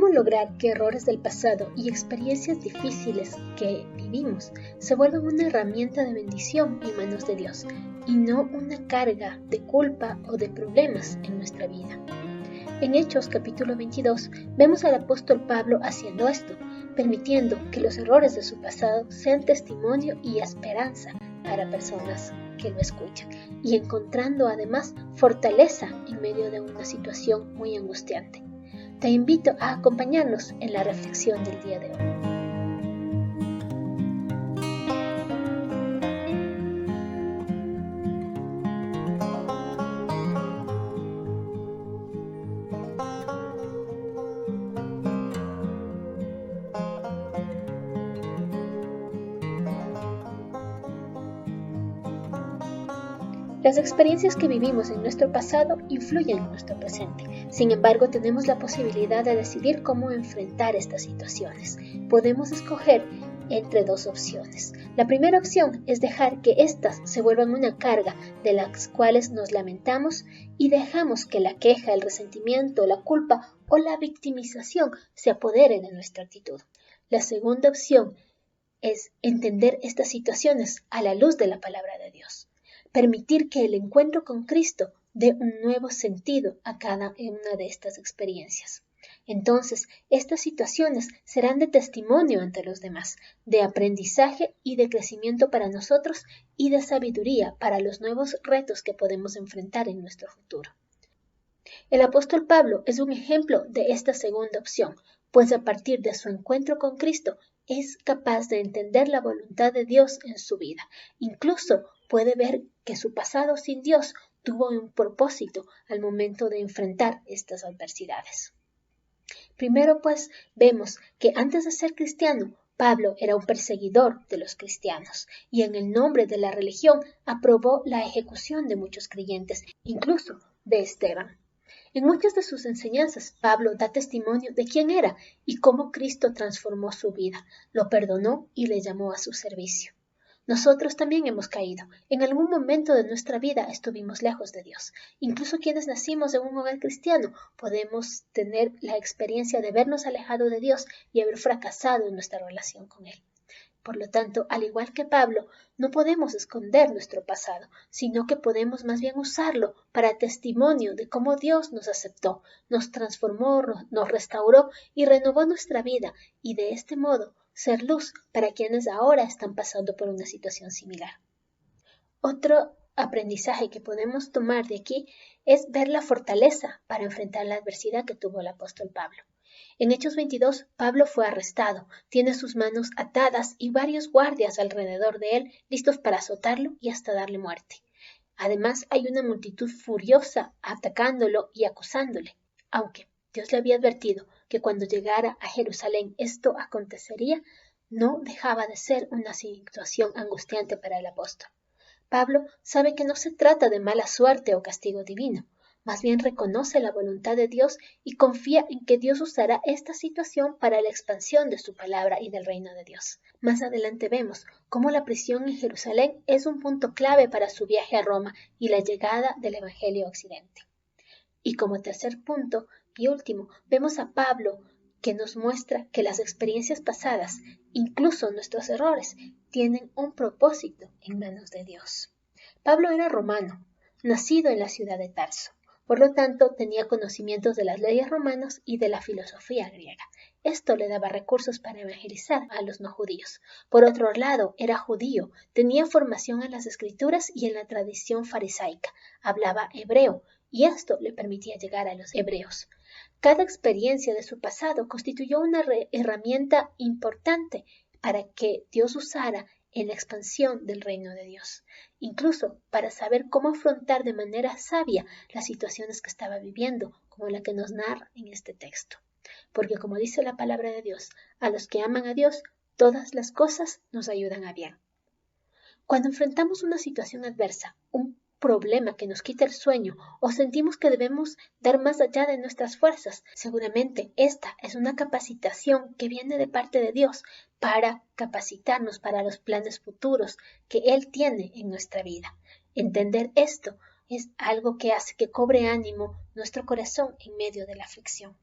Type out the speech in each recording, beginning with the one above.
¿Cómo lograr que errores del pasado y experiencias difíciles que vivimos se vuelvan una herramienta de bendición en manos de Dios y no una carga de culpa o de problemas en nuestra vida? En Hechos capítulo 22 vemos al apóstol Pablo haciendo esto, permitiendo que los errores de su pasado sean testimonio y esperanza para personas que lo escuchan y encontrando además fortaleza en medio de una situación muy angustiante. Te invito a acompañarnos en la reflexión del día de hoy. Las experiencias que vivimos en nuestro pasado influyen en nuestro presente. Sin embargo, tenemos la posibilidad de decidir cómo enfrentar estas situaciones. Podemos escoger entre dos opciones. La primera opción es dejar que éstas se vuelvan una carga de las cuales nos lamentamos y dejamos que la queja, el resentimiento, la culpa o la victimización se apoderen de nuestra actitud. La segunda opción es entender estas situaciones a la luz de la palabra de Dios. Permitir que el encuentro con Cristo dé un nuevo sentido a cada una de estas experiencias. Entonces, estas situaciones serán de testimonio ante los demás, de aprendizaje y de crecimiento para nosotros y de sabiduría para los nuevos retos que podemos enfrentar en nuestro futuro. El apóstol Pablo es un ejemplo de esta segunda opción, pues a partir de su encuentro con Cristo es capaz de entender la voluntad de Dios en su vida. Incluso puede ver que su pasado sin Dios tuvo un propósito al momento de enfrentar estas adversidades. Primero, pues, vemos que antes de ser cristiano, Pablo era un perseguidor de los cristianos y en el nombre de la religión aprobó la ejecución de muchos creyentes, incluso de Esteban. En muchas de sus enseñanzas, Pablo da testimonio de quién era y cómo Cristo transformó su vida, lo perdonó y le llamó a su servicio. Nosotros también hemos caído. En algún momento de nuestra vida estuvimos lejos de Dios. Incluso quienes nacimos en un hogar cristiano podemos tener la experiencia de vernos alejado de Dios y haber fracasado en nuestra relación con Él. Por lo tanto, al igual que Pablo, no podemos esconder nuestro pasado, sino que podemos más bien usarlo para testimonio de cómo Dios nos aceptó, nos transformó, nos restauró y renovó nuestra vida, y de este modo ser luz para quienes ahora están pasando por una situación similar. Otro aprendizaje que podemos tomar de aquí es ver la fortaleza para enfrentar la adversidad que tuvo el apóstol Pablo. En Hechos 22, Pablo fue arrestado, tiene sus manos atadas y varios guardias alrededor de él listos para azotarlo y hasta darle muerte. Además, hay una multitud furiosa atacándolo y acusándole, aunque Dios le había advertido que cuando llegara a Jerusalén esto acontecería, no dejaba de ser una situación angustiante para el apóstol. Pablo sabe que no se trata de mala suerte o castigo divino, más bien reconoce la voluntad de Dios y confía en que Dios usará esta situación para la expansión de su palabra y del reino de Dios. Más adelante vemos cómo la prisión en Jerusalén es un punto clave para su viaje a Roma y la llegada del Evangelio a Occidente. Y como tercer punto y último, vemos a Pablo que nos muestra que las experiencias pasadas, incluso nuestros errores, tienen un propósito en manos de Dios. Pablo era romano, nacido en la ciudad de Tarso. Por lo tanto, tenía conocimientos de las leyes romanas y de la filosofía griega. Esto le daba recursos para evangelizar a los no judíos. Por otro lado, era judío, tenía formación en las escrituras y en la tradición farisaica, hablaba hebreo, y esto le permitía llegar a los hebreos. Cada experiencia de su pasado constituyó una herramienta importante para que Dios usara en la expansión del reino de Dios, incluso para saber cómo afrontar de manera sabia las situaciones que estaba viviendo, como la que nos narra en este texto. Porque como dice la palabra de Dios, a los que aman a Dios, todas las cosas nos ayudan a bien. Cuando enfrentamos una situación adversa, un problema que nos quita el sueño o sentimos que debemos dar más allá de nuestras fuerzas, seguramente esta es una capacitación que viene de parte de Dios para capacitarnos para los planes futuros que Él tiene en nuestra vida. Entender esto es algo que hace que cobre ánimo nuestro corazón en medio de la aflicción.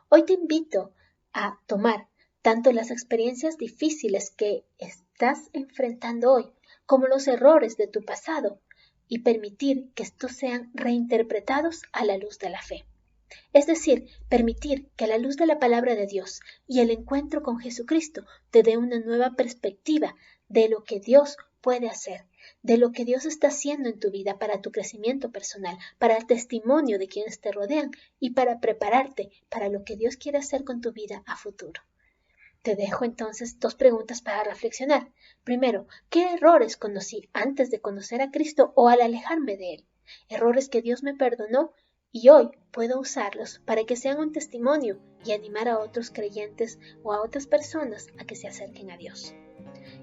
Hoy te invito a tomar tanto las experiencias difíciles que estás enfrentando hoy como los errores de tu pasado y permitir que estos sean reinterpretados a la luz de la fe. Es decir, permitir que a la luz de la palabra de Dios y el encuentro con Jesucristo te dé una nueva perspectiva de lo que Dios puede hacer, de lo que Dios está haciendo en tu vida para tu crecimiento personal, para el testimonio de quienes te rodean y para prepararte para lo que Dios quiere hacer con tu vida a futuro. Te dejo entonces 2 preguntas para reflexionar. Primero, ¿qué errores conocí antes de conocer a Cristo o al alejarme de Él? Errores que Dios me perdonó y hoy puedo usarlos para que sean un testimonio y animar a otros creyentes o a otras personas a que se acerquen a Dios.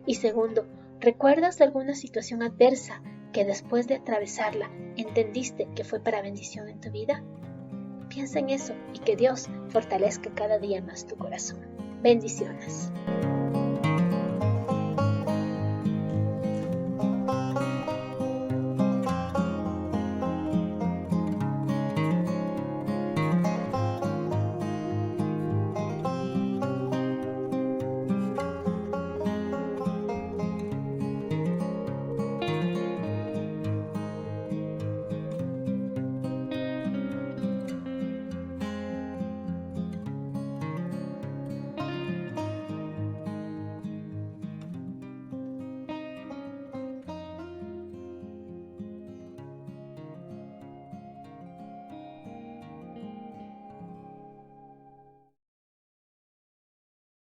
Y segundo, ¿recuerdas alguna situación adversa que después de atravesarla entendiste que fue para bendición en tu vida? Piensa en eso y que Dios fortalezca cada día más tu corazón. Bendiciones.